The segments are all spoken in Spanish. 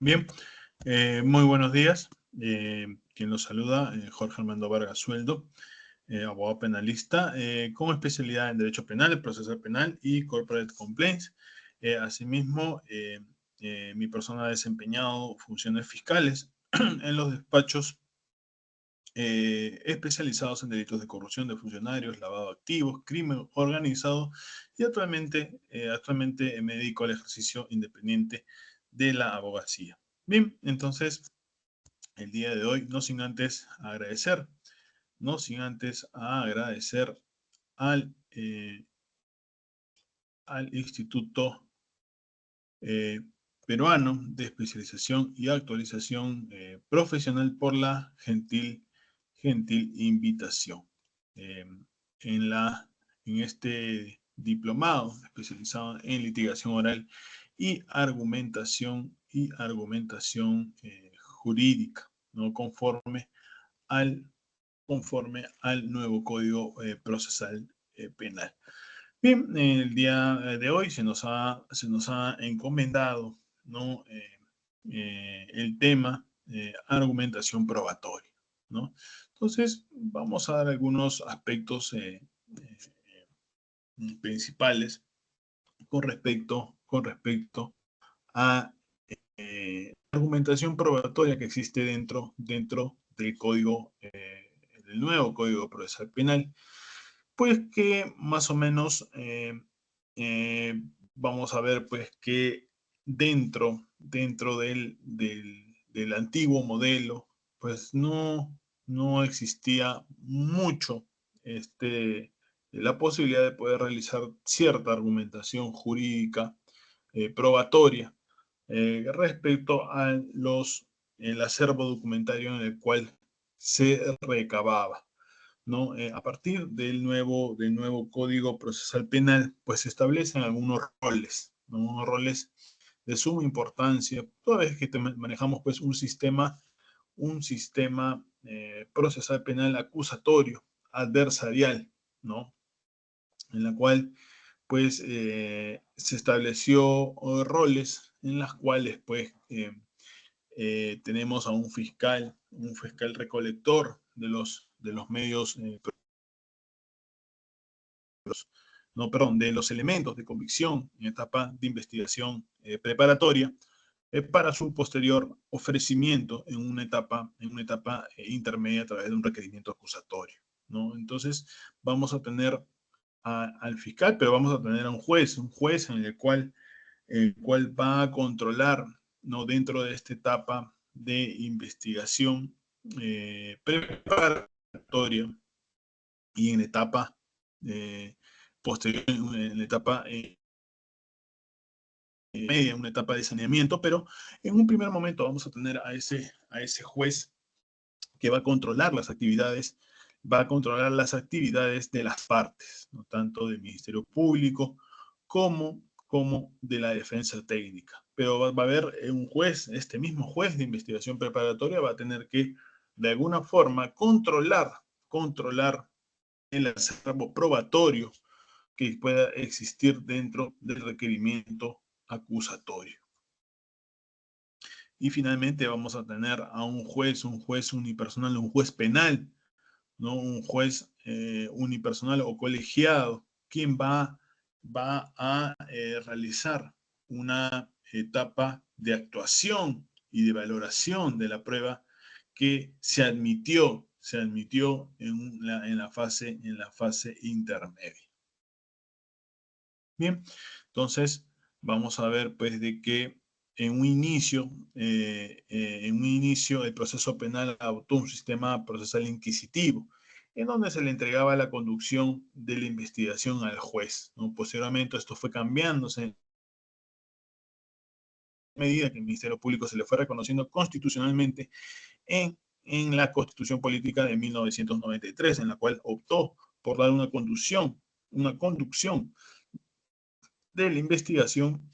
Bien, muy buenos días. Quien los saluda, Jorge Armando Vargas Sueldo, abogado penalista, con especialidad en Derecho Penal, Procesal Penal y Corporate Complaints. Asimismo, mi persona ha desempeñado funciones fiscales en los despachos especializados en delitos de corrupción de funcionarios, lavado de activos, crimen organizado y actualmente me dedico al ejercicio independiente de la abogacía. Bien, entonces el día de hoy, no sin antes agradecer al Instituto eh, Peruano de Especialización y Actualización Profesional por la gentil invitación. Eh, en, en este diplomado especializado en litigación oral y argumentación jurídica, ¿no? Al, conforme al nuevo Código Procesal Penal. Bien, el día de hoy se nos ha encomendado, ¿no? El tema argumentación probatoria, ¿no? Entonces, vamos a dar algunos aspectos principales con respecto a argumentación probatoria que existe dentro del código, del nuevo Código Procesal Penal, pues que más o menos vamos a ver pues que dentro del antiguo modelo, pues no existía mucho la posibilidad de poder realizar cierta argumentación jurídica probatoria respecto a el acervo documentario en el cual se recababa, ¿no? A partir del nuevo Código Procesal Penal, pues se establecen algunos roles, ¿no? Unos roles de suma importancia, toda vez que manejamos pues un sistema procesal penal acusatorio, adversarial, ¿no? En la cual pues se estableció roles en las cuales pues tenemos a un fiscal recolector de los medios, no, perdón, de los elementos de convicción en etapa de investigación preparatoria para su posterior ofrecimiento en una etapa intermedia a través de un requerimiento acusatorio, ¿no? Entonces vamos a tener al fiscal, pero vamos a tener a un juez en el cual va a controlar, ¿no? Dentro de esta etapa de investigación preparatoria y en la etapa posterior, en la etapa media, una etapa de saneamiento, pero en un primer momento vamos a tener a ese juez que va a controlar las actividades de las partes, ¿no? Tanto del Ministerio Público como de la defensa técnica. Pero va a haber un juez, este mismo juez de investigación preparatoria va a tener que, de alguna forma, controlar el acervo probatorio que pueda existir dentro del requerimiento acusatorio. Y finalmente vamos a tener a un juez unipersonal, un juez penal, ¿no? Un juez unipersonal o colegiado, quien va a realizar una etapa de actuación y de valoración de la prueba que se admitió en la fase intermedia. Bien, entonces vamos a ver pues de que en un inicio el proceso penal adoptó un sistema procesal inquisitivo, en donde se le entregaba la conducción de la investigación al juez, ¿no? Posteriormente esto fue cambiándose a medida que el Ministerio Público se le fue reconociendo constitucionalmente en la Constitución Política de 1993, en la cual optó por dar una conducción de la investigación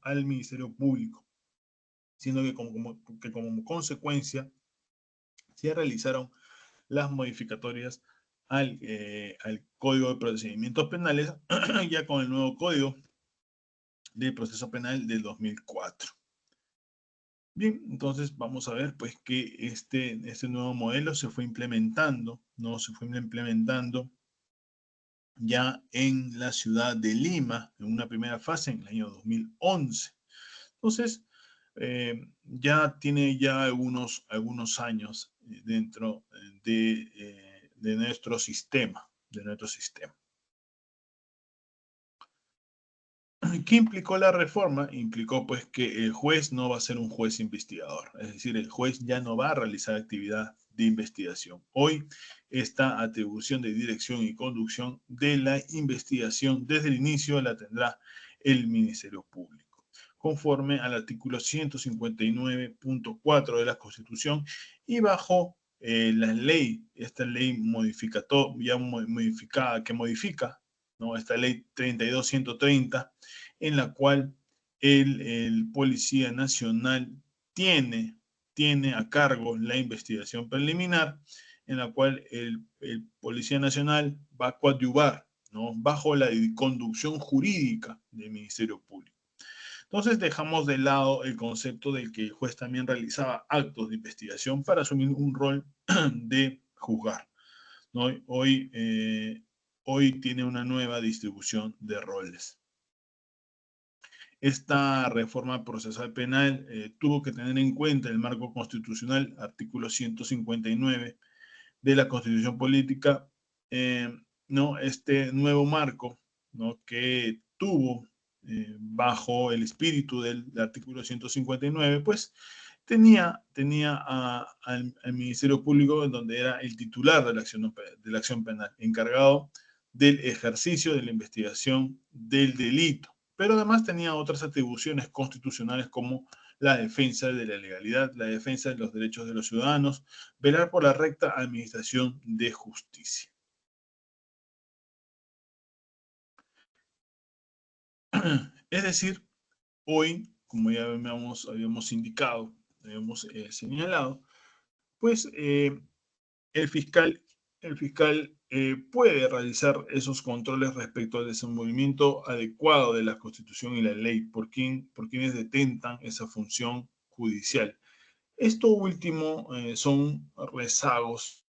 al Ministerio Público, siendo que como consecuencia se realizaron las modificatorias al Código de Procedimientos Penales, ya con el nuevo Código de Proceso Penal del 2004. Bien, entonces vamos a ver pues que este nuevo modelo se fue implementando, ¿no? Se fue implementando ya en la ciudad de Lima, en una primera fase en el año 2011. Entonces, ya tiene ya algunos años dentro de nuestro sistema, ¿Qué implicó la reforma? Implicó pues que el juez no va a ser un juez investigador, es decir, el juez ya no va a realizar actividad de investigación. Hoy, esta atribución de dirección y conducción de la investigación desde el inicio la tendrá el Ministerio Público, conforme al artículo 159.4 de la Constitución y bajo la ley, esta ley modificada, que modifica, ¿no? Esta ley 32.130, en la cual el Policía Nacional tiene, tiene a cargo la investigación preliminar, en la cual el Policía Nacional va a coadyuvar, ¿no? Bajo la conducción jurídica del Ministerio Público. Entonces dejamos de lado el concepto de que el juez también realizaba actos de investigación para asumir un rol de juzgar, ¿no? Hoy tiene una nueva distribución de roles. Esta reforma procesal penal tuvo que tener en cuenta el marco constitucional, artículo 159 de la Constitución Política, ¿no? Este nuevo marco, ¿no? Que tuvo bajo el espíritu del artículo 159, pues tenía al Ministerio Público, donde era el titular de la acción penal, encargado del ejercicio de la investigación del delito, pero además tenía otras atribuciones constitucionales como la defensa de la legalidad, la defensa de los derechos de los ciudadanos, velar por la recta administración de justicia. Es decir, hoy, como ya habíamos indicado, habíamos señalado, pues el fiscal, puede realizar esos controles respecto al desenvolvimiento adecuado de la Constitución y la ley por quienes detentan esa función judicial. Esto último son rezagos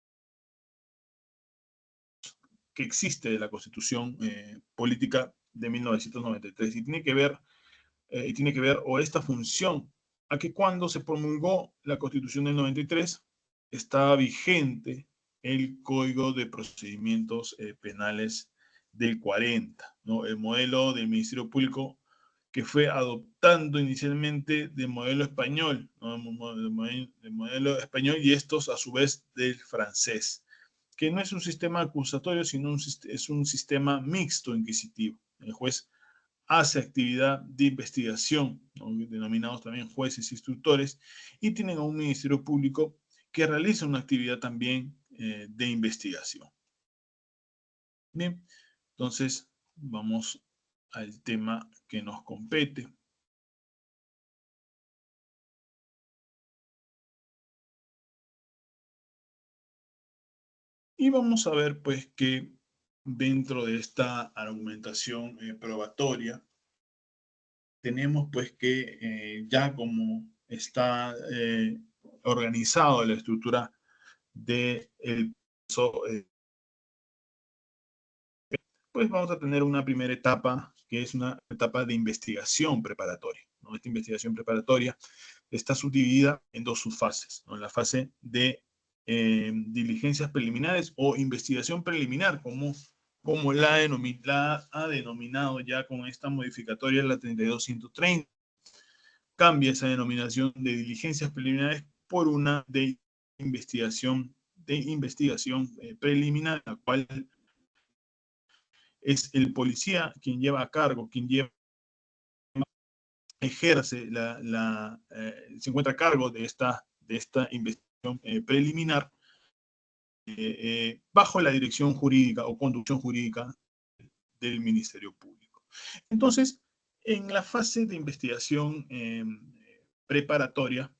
que existe de la Constitución Política de 1993 y tiene que ver o esta función a que cuando se promulgó la Constitución del 93 estaba vigente el Código de Procedimientos Penales del 40, ¿no? El modelo del Ministerio Público que fue adoptando inicialmente del modelo español, ¿no? El modelo español y estos a su vez del francés, que no es un sistema acusatorio, sino es un sistema mixto inquisitivo. El juez hace actividad de investigación, ¿no? Denominados también jueces e instructores, y tienen a un Ministerio Público que realiza una actividad también de investigación. Bien, entonces vamos al tema que nos compete. Y vamos a ver pues que dentro de esta argumentación probatoria tenemos pues que ya como está organizado la estructura del proceso, pues vamos a tener una primera etapa que es una etapa de investigación preparatoria, ¿no? Esta investigación preparatoria está subdividida en dos subfases, ¿no? La fase de diligencias preliminares o investigación preliminar, como la ha denominado ya con esta modificatoria la 32.130. Cambia esa denominación de diligencias preliminares por una de investigación preliminar, la cual es el policía quien lleva a cargo, ejerce se encuentra a cargo de esta investigación preliminar bajo la dirección jurídica o conducción jurídica del Ministerio Público. Entonces, en la fase de investigación preparatoria,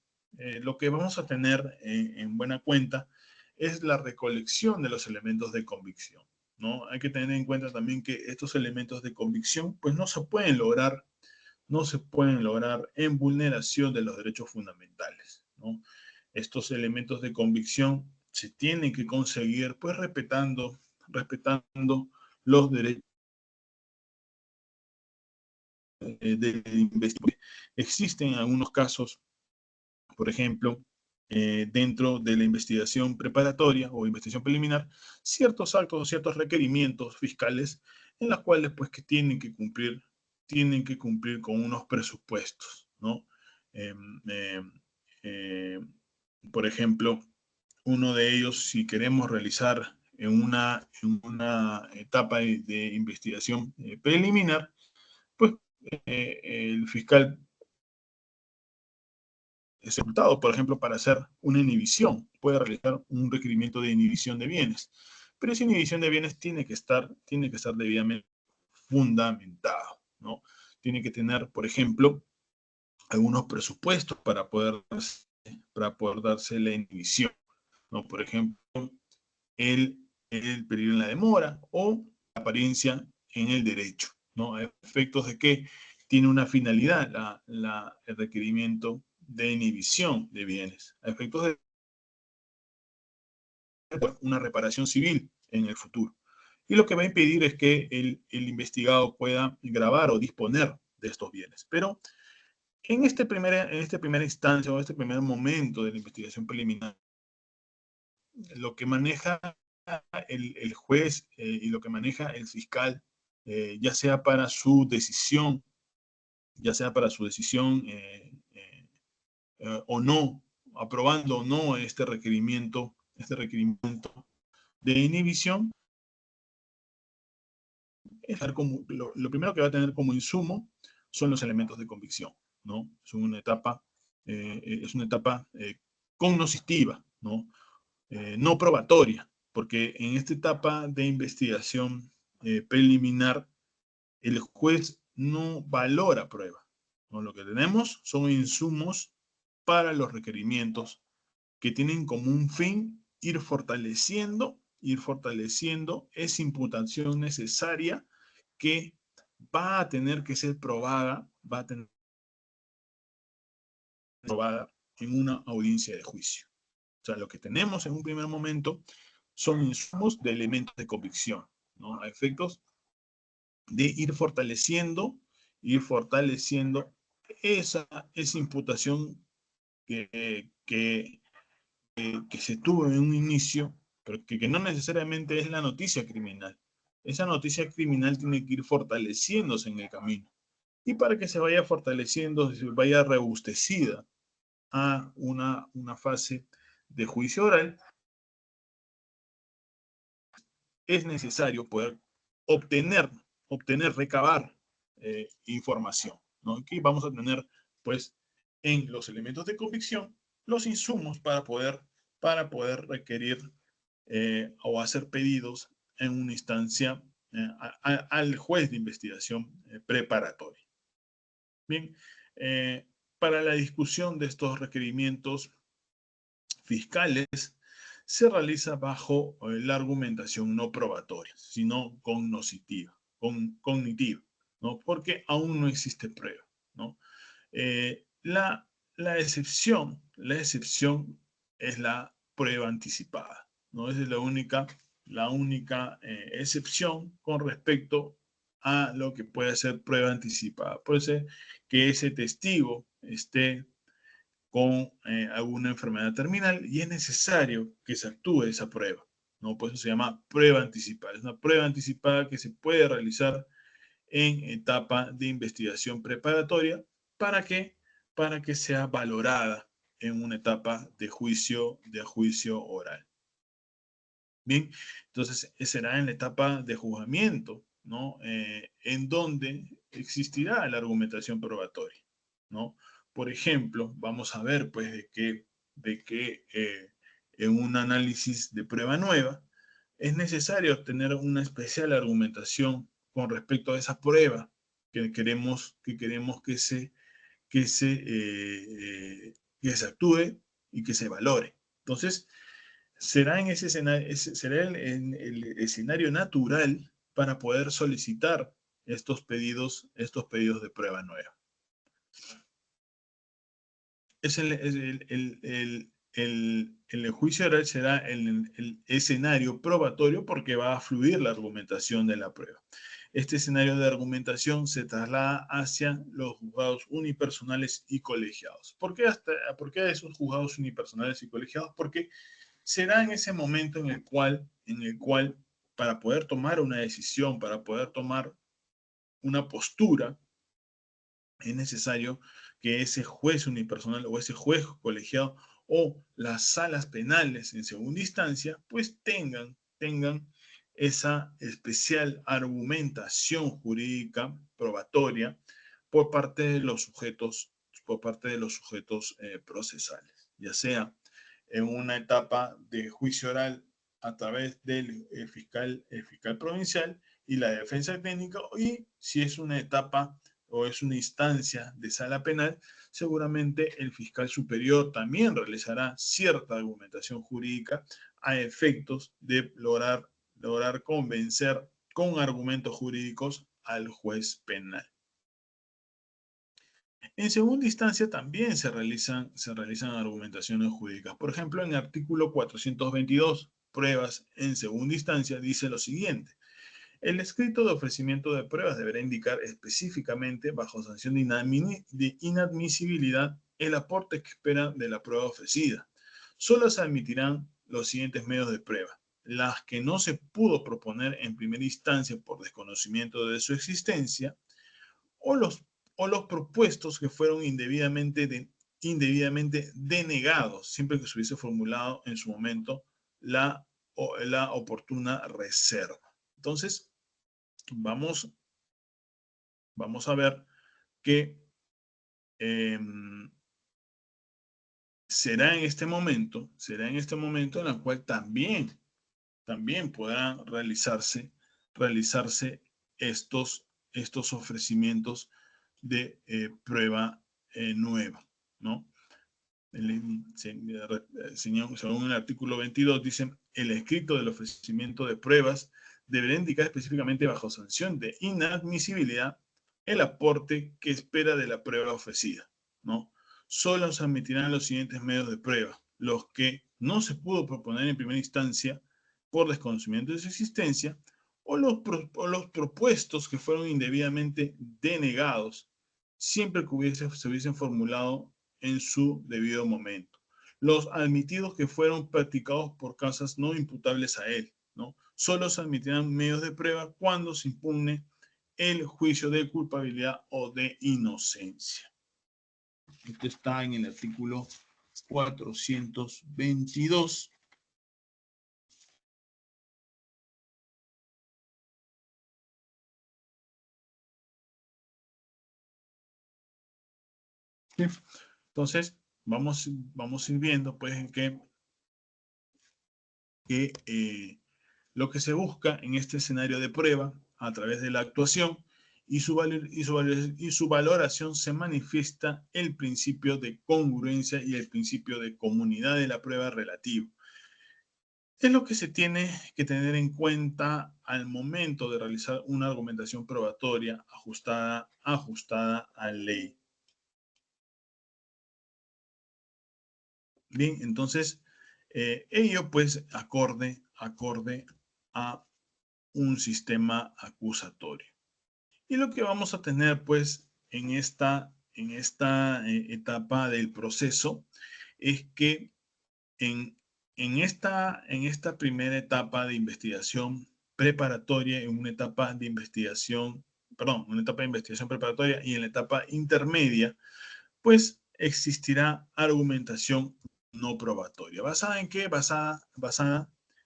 lo que vamos a tener en buena cuenta es la recolección de los elementos de convicción, ¿no? Hay que tener en cuenta también que estos elementos de convicción pues no se pueden lograr no se pueden lograr en vulneración de los derechos fundamentales, ¿no? Estos elementos de convicción se tienen que conseguir, pues, respetando los derechos de investigación. Existen algunos casos, por ejemplo, dentro de la investigación preparatoria o investigación preliminar, ciertos actos o ciertos requerimientos fiscales en los cuales, pues, que tienen que cumplir con unos presupuestos, ¿no? Eh, eh, eh, por ejemplo, uno de ellos, si queremos realizar en una etapa de investigación preliminar, pues el fiscal ejecutado, por ejemplo, para hacer una inhibición, puede realizar un requerimiento de inhibición de bienes, pero esa inhibición de bienes tiene que estar debidamente fundamentado, ¿no? Tiene que tener, por ejemplo, algunos presupuestos para poder darse la inhibición, ¿no? Por ejemplo, el, el periodo en la demora o la apariencia en el derecho, ¿no? A efectos de que tiene una finalidad el requerimiento de inhibición de bienes, a efectos de una reparación civil en el futuro. Y lo que va a impedir es que el investigado pueda grabar o disponer de estos bienes. Pero en esta primera instancia o este primer momento de la investigación preliminar, lo que maneja el juez y lo que maneja el fiscal, ya sea para su decisión, ya sea para su decisión o no, aprobando o no este requerimiento de inhibición, lo primero que va a tener como insumo son los elementos de convicción, ¿no? Es una etapa cognoscitiva, ¿no? No probatoria, porque en esta etapa de investigación preliminar, el juez no valora prueba, ¿no? Lo que tenemos son insumos para los requerimientos que tienen como un fin ir fortaleciendo esa imputación necesaria que va a tener que ser probada, va a tener que ser probada en una audiencia de juicio. O sea, lo que tenemos en un primer momento son insumos de elementos de convicción, ¿no? A efectos de ir fortaleciendo esa imputación que se tuvo en un inicio, pero que no necesariamente es la noticia criminal. Esa noticia criminal tiene que ir fortaleciéndose en el camino. Y para que se vaya fortaleciendo, se vaya robustecida a una fase de juicio oral, es necesario poder obtener, recabar información, ¿no? Aquí vamos a tener, pues, en los elementos de convicción, los insumos para poder requerir o hacer pedidos en una instancia al juez de investigación preparatoria. Bien, para la discusión de estos requerimientos fiscales se realiza bajo la argumentación no probatoria, sino cognitiva, ¿no? Porque aún no existe prueba, ¿no? La excepción es la prueba anticipada, ¿no? Esa es la única excepción con respecto a lo que puede ser prueba anticipada. Puede ser que ese testigo esté con alguna enfermedad terminal y es necesario que se actúe esa prueba, ¿no? Por eso se llama prueba anticipada. Es una prueba anticipada que se puede realizar en etapa de investigación preparatoria para que, para que sea valorada en una etapa de juicio oral. Bien, entonces será en la etapa de juzgamiento, ¿no? En donde existirá la argumentación probatoria, ¿no? Por ejemplo, vamos a ver, pues, de que en un análisis de prueba nueva es necesario tener una especial argumentación con respecto a esa prueba que queremos que se actúe y que se valore. Entonces, será en ese escenario, será en el escenario natural para poder solicitar estos pedidos de prueba nueva. El juicio oral será el escenario probatorio porque va a fluir la argumentación de la prueba. Este escenario de argumentación se traslada hacia los juzgados unipersonales y colegiados. ¿Por qué esos juzgados unipersonales y colegiados? Porque será en ese momento en el cual para poder tomar una decisión, para poder tomar una postura, es necesario que ese juez unipersonal o ese juez colegiado o las salas penales en segunda instancia, pues tengan esa especial argumentación jurídica probatoria por parte de los sujetos, procesales, ya sea en una etapa de juicio oral a través del fiscal provincial y la defensa técnica, y si es una etapa o es una instancia de sala penal, seguramente el fiscal superior también realizará cierta argumentación jurídica a efectos de lograr convencer con argumentos jurídicos al juez penal. En segunda instancia también se realizan argumentaciones jurídicas. Por ejemplo, en el artículo 422, pruebas en segunda instancia, dice lo siguiente: el escrito de ofrecimiento de pruebas deberá indicar específicamente, bajo sanción de inadmisibilidad, el aporte que espera de la prueba ofrecida. Solo se admitirán los siguientes medios de prueba: las que no se pudo proponer en primera instancia por desconocimiento de su existencia, o los propuestos que fueron indebidamente denegados, siempre que se hubiese formulado en su momento la oportuna reserva. Entonces, vamos a ver que será en este momento en el cual también podrán realizarse estos ofrecimientos de prueba nueva, ¿no? Según el artículo 22, dicen: el escrito del ofrecimiento de pruebas deberá indicar específicamente, bajo sanción de inadmisibilidad, el aporte que espera de la prueba ofrecida, ¿no? Solo se admitirán los siguientes medios de prueba: los que no se pudo proponer en primera instancia por desconocimiento de su existencia, o los propuestos que fueron indebidamente denegados, siempre que se hubiesen formulado en su debido momento. Los admitidos que fueron practicados por causas no imputables a él, ¿no? Solo se admitirán medios de prueba cuando se impugne el juicio de culpabilidad o de inocencia. Esto está en el artículo 422. ¿Sí? Entonces, vamos a ir viendo pues que lo que se busca en este escenario de prueba a través de la actuación y su valoración se manifiesta el principio de congruencia y el principio de comunidad de la prueba relativo. Es lo que se tiene que tener en cuenta al momento de realizar una argumentación probatoria ajustada a ley. Bien, entonces, ello pues acorde a un sistema acusatorio. Y lo que vamos a tener pues en esta etapa del proceso es que en esta primera etapa de investigación preparatoria, en una etapa de investigación preparatoria y en la etapa intermedia, pues existirá argumentación no probatoria. ¿Basada en qué?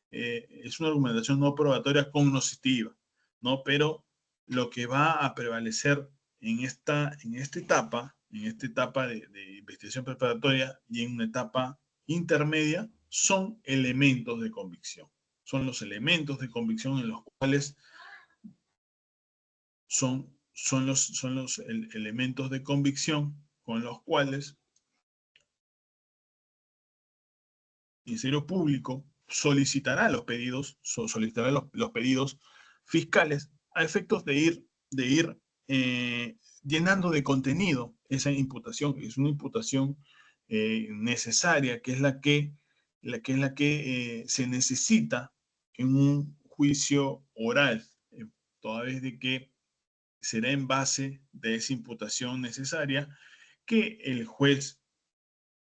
Es una argumentación no probatoria cognoscitiva, ¿no? Pero lo que va a prevalecer en esta etapa de investigación preparatoria y en una etapa intermedia, son elementos de convicción. Son los elementos de convicción en los cuales son los elementos de convicción con los cuales el Ministerio Público solicitará los pedidos fiscales a efectos de ir llenando de contenido esa imputación. Es una imputación necesaria, que es la que, se necesita en un juicio oral, toda vez de que será en base de esa imputación necesaria que el juez,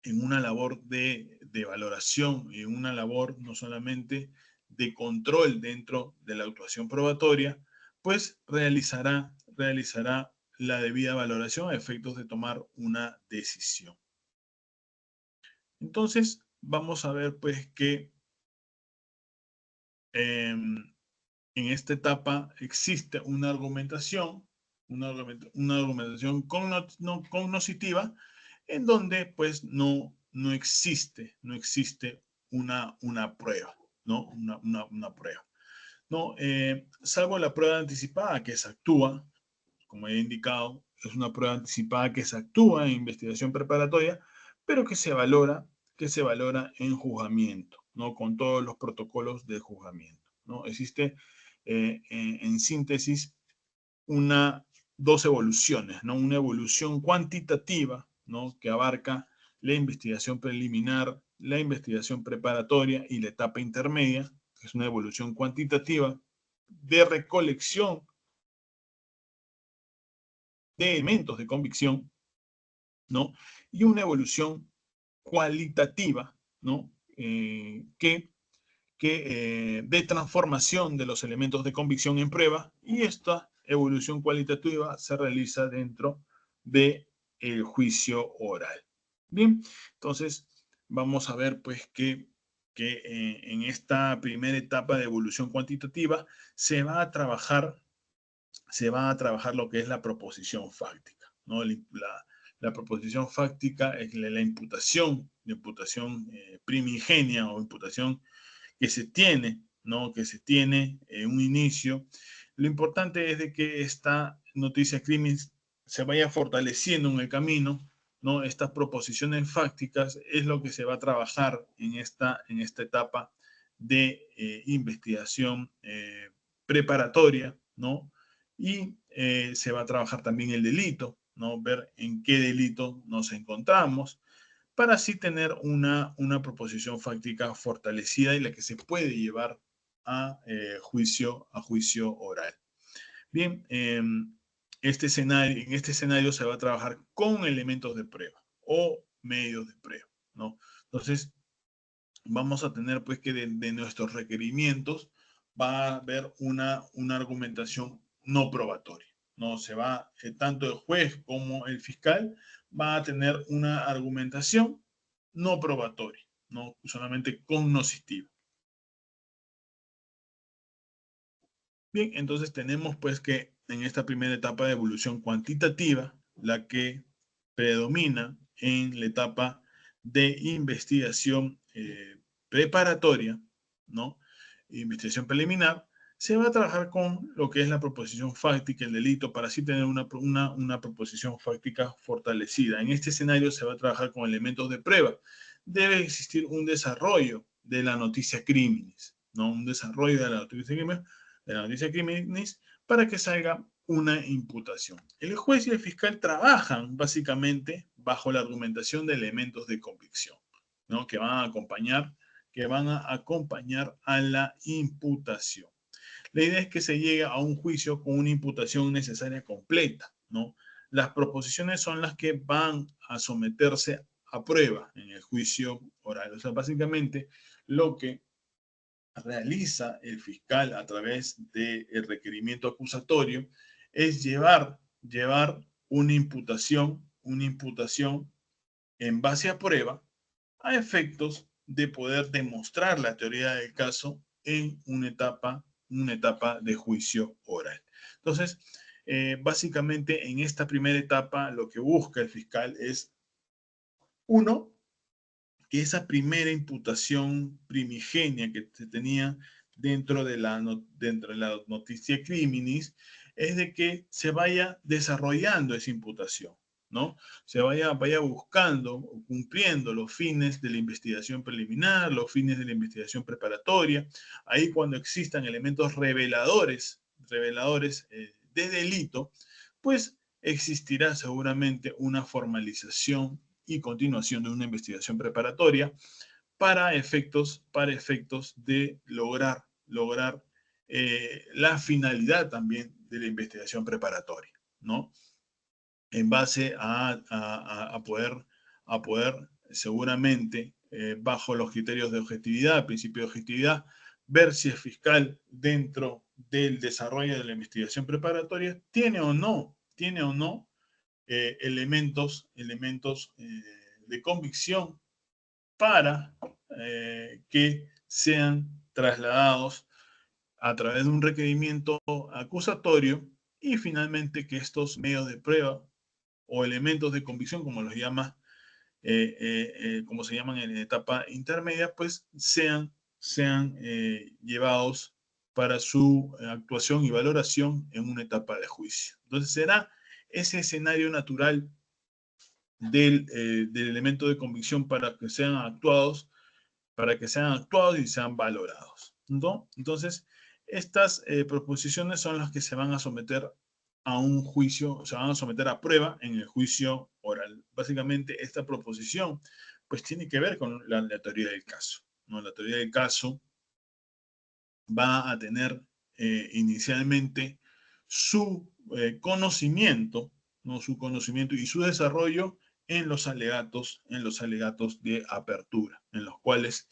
en una labor de valoración, en una labor no solamente de control dentro de la actuación probatoria, pues realizará la debida valoración a efectos de tomar una decisión. Entonces, vamos a ver pues que en esta etapa existe una argumentación, una argumentación cognoscitiva, en donde pues no existe una prueba, ¿no? Una prueba, ¿no? Salvo la prueba anticipada que se actúa, como he indicado, es una prueba anticipada que se actúa en investigación preparatoria, pero que se valora en juzgamiento, ¿no? Con todos los protocolos de juzgamiento, ¿no? Existe, en síntesis, dos evoluciones, ¿no? Una evolución cuantitativa, ¿no? Que abarca la investigación preliminar, la investigación preparatoria y la etapa intermedia, que es una evolución cuantitativa de recolección de elementos de convicción, ¿no? Y una evolución cualitativa, ¿no? De transformación de los elementos de convicción en prueba, y esta evolución cualitativa se realiza dentro del juicio oral. Bien, entonces vamos a ver pues que en esta primera etapa de evolución cuantitativa se va a trabajar lo que es la proposición fáctica, ¿no? La proposición fáctica es la imputación primigenia o imputación que se tiene, ¿no? Que se tiene en un inicio. Lo importante es de que esta noticia crimen se vaya fortaleciendo en el camino, ¿no? Estas proposiciones fácticas es lo que se va a trabajar en esta etapa de investigación preparatoria, ¿no? Y se va a trabajar también el delito, ¿no? Ver en qué delito nos encontramos, para así tener una proposición fáctica fortalecida y la que se puede llevar a juicio oral. Bien, en este escenario se va a trabajar con elementos de prueba o medios de prueba, ¿no? Entonces, vamos a tener pues que de nuestros requerimientos va a haber una argumentación no probatoria, ¿no? Tanto el juez como el fiscal va a tener una argumentación no probatoria, no solamente cognoscitiva. Bien, entonces tenemos pues que en esta primera etapa de evolución cuantitativa, la que predomina en la etapa de investigación preparatoria, ¿no? Investigación preliminar, se va a trabajar con lo que es la proposición fáctica, el delito, para así tener una proposición fáctica fortalecida. En este escenario se va a trabajar con elementos de prueba. Debe existir un desarrollo de la noticia criminis, ¿no? Un desarrollo de la noticia criminis para que salga una imputación. El juez y el fiscal trabajan básicamente bajo la argumentación de elementos de convicción, ¿no? Que van a acompañar a la imputación. La idea es que se llegue a un juicio con una imputación necesaria completa, ¿no? Las proposiciones son las que van a someterse a prueba en el juicio oral. O sea, básicamente lo que realiza el fiscal a través del requerimiento acusatorio es llevar una imputación en base a prueba a efectos de poder demostrar la teoría del caso en una etapa de juicio oral. Entonces, básicamente en esta primera etapa lo que busca el fiscal es, uno, que esa primera imputación primigenia que se tenía dentro de la noticia criminis es de que se vaya desarrollando esa imputación, ¿no? Se vaya buscando o cumpliendo los fines de la investigación preliminar, los fines de la investigación preparatoria. Ahí cuando existan elementos reveladores de delito, pues existirá seguramente una formalización y continuación de una investigación preparatoria para efectos de lograr la finalidad también de la investigación preparatoria, ¿no? En base a poder seguramente, bajo los criterios de objetividad, principio de objetividad, ver si el fiscal dentro del desarrollo de la investigación preparatoria tiene o no elementos de convicción para que sean trasladados a través de un requerimiento acusatorio y finalmente que estos medios de prueba o elementos de convicción, como los llama, como se llaman en la etapa intermedia, pues sean llevados para su actuación y valoración en una etapa de juicio. Entonces será ese escenario natural del elemento de convicción para que sean actuados y sean valorados, ¿no? Entonces, estas proposiciones son las que se van a someter a un juicio, se van a someter a prueba en el juicio oral. Básicamente, esta proposición, pues tiene que ver con la teoría del caso, ¿no? La teoría del caso va a tener inicialmente su conocimiento, ¿no? Su conocimiento y su desarrollo en los alegatos de apertura, en los cuales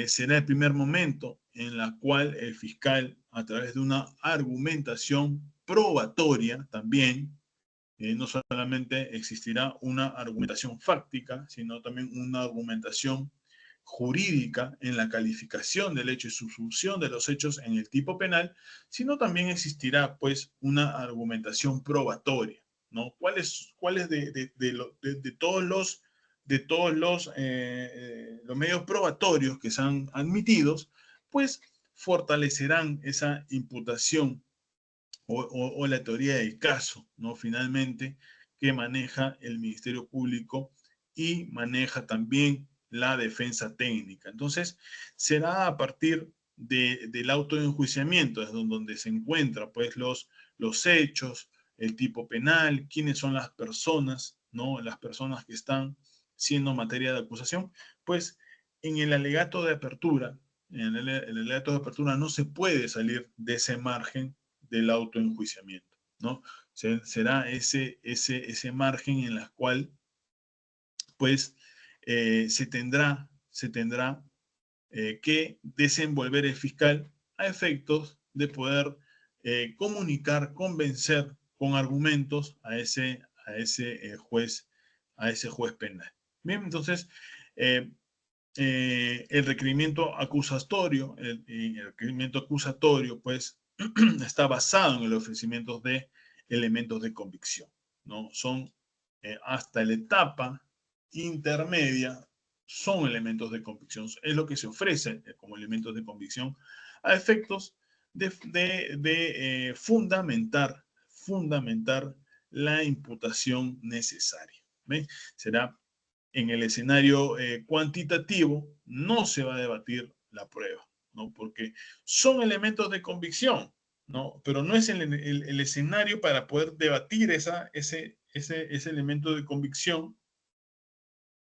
será el primer momento en la cual el fiscal, a través de una argumentación probatoria también, no solamente existirá una argumentación fáctica, sino también una argumentación jurídica en la calificación del hecho y subsunción de los hechos en el tipo penal, sino también existirá pues una argumentación probatoria, ¿no? ¿Cuáles de todos los medios probatorios que sean admitidos, pues fortalecerán esa imputación o la teoría del caso, ¿no? Finalmente, que maneja el Ministerio Público y maneja también la defensa técnica. Entonces, será a partir del auto de enjuiciamiento, es donde se encuentran pues, los hechos, el tipo penal, quiénes son las personas, ¿no? Las personas que están siendo materia de acusación, pues en el alegato de apertura, el alegato de apertura no se puede salir de ese margen del autoenjuiciamiento, ¿no? Será ese margen en el cual, pues, se tendrá que desenvolver el fiscal a efectos de poder comunicar, convencer con argumentos a ese juez penal. Bien, entonces, eh, el requerimiento acusatorio, el requerimiento acusatorio, pues, está basado en el ofrecimiento de elementos de convicción, ¿no? Son hasta la etapa intermedia, son elementos de convicción, es lo que se ofrece como elementos de convicción a efectos de fundamentar la imputación necesaria. ¿Ve? Será en el escenario cuantitativo, no se va a debatir la prueba, ¿no? Porque son elementos de convicción, ¿no? Pero no es el escenario para poder debatir ese elemento de convicción,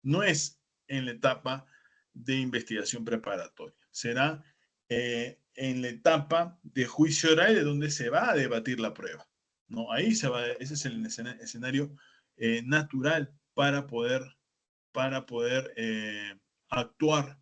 no es en la etapa de investigación preparatoria. Será en la etapa de juicio oral de donde se va a debatir la prueba, ¿no? Ahí ese es el escenario natural para poder actuar,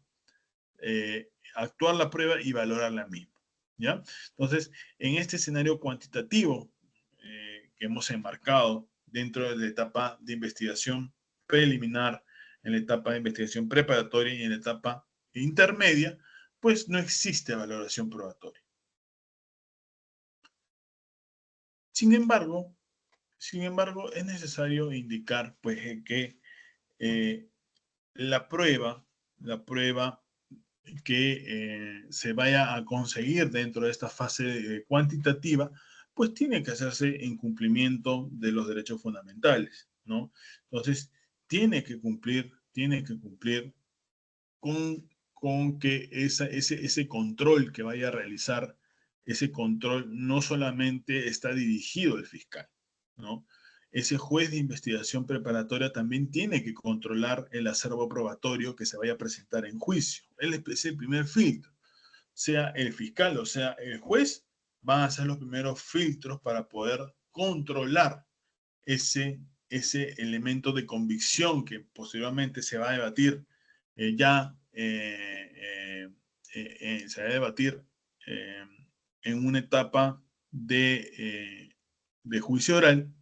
actuar la prueba y valorar la misma. ¿Ya? Entonces, en este escenario cuantitativo que hemos enmarcado dentro de la etapa de investigación preliminar, en la etapa de investigación preparatoria y en la etapa intermedia, pues no existe valoración probatoria. Sin embargo, es necesario indicar pues, que la prueba que se vaya a conseguir dentro de esta fase cuantitativa, pues tiene que hacerse en cumplimiento de los derechos fundamentales, ¿no? Entonces, tiene que cumplir con que ese control que vaya a realizar, ese control no solamente está dirigido al fiscal, ¿no? ese juez de investigación preparatoria también tiene que controlar el acervo probatorio que se vaya a presentar en juicio. Es el primer filtro. Sea el fiscal o sea el juez, van a ser los primeros filtros para poder controlar ese elemento de convicción que posteriormente se va a debatir se va a debatir eh, en una etapa de juicio oral,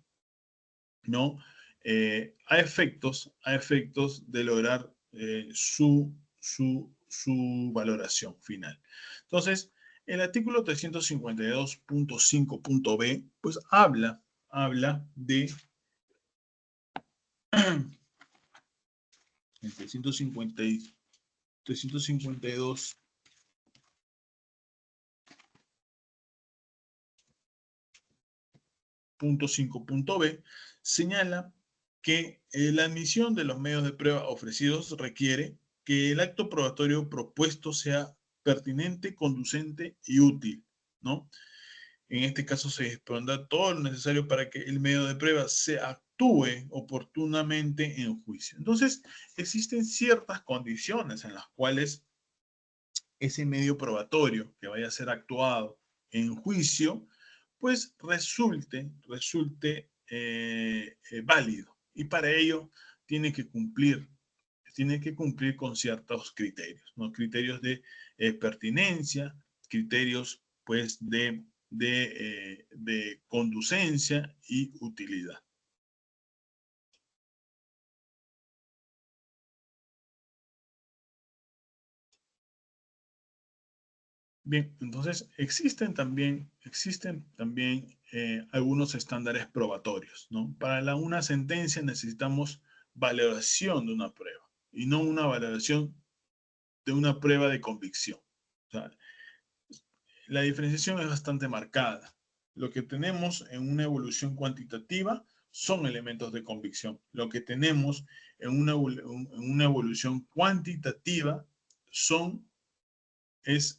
¿no? A efectos de lograr su valoración final. Entonces, el artículo 352.5.b, pues habla de el 352.5.b señala que la admisión de los medios de prueba ofrecidos requiere que el acto probatorio propuesto sea pertinente, conducente y útil, ¿no? En este caso se dispondrá todo lo necesario para que el medio de prueba se actúe oportunamente en juicio. Entonces, existen ciertas condiciones en las cuales ese medio probatorio que vaya a ser actuado en juicio, pues resulte válido. Y para ello tiene que cumplir con ciertos criterios, ¿no? Criterios de pertinencia, criterios pues de conducencia y utilidad. Bien, entonces existen también algunos estándares probatorios, ¿no? Para una sentencia necesitamos valoración de una prueba y no una valoración de una prueba de convicción. O sea, la diferenciación es bastante marcada. Lo que tenemos en una evolución cuantitativa son elementos de convicción. Lo que tenemos en una evolución cuantitativa es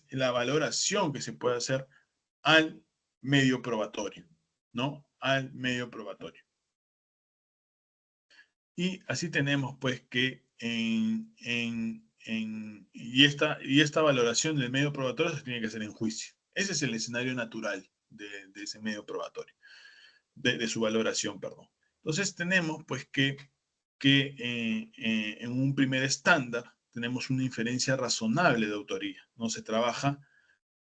la valoración que se puede hacer al medio probatorio, ¿no? Al medio probatorio. Y así tenemos pues que esta valoración del medio probatorio se tiene que hacer en juicio. Ese es el escenario natural de ese medio probatorio, de su valoración, perdón. Entonces tenemos pues que en un primer estándar tenemos una inferencia razonable de autoría. No se trabaja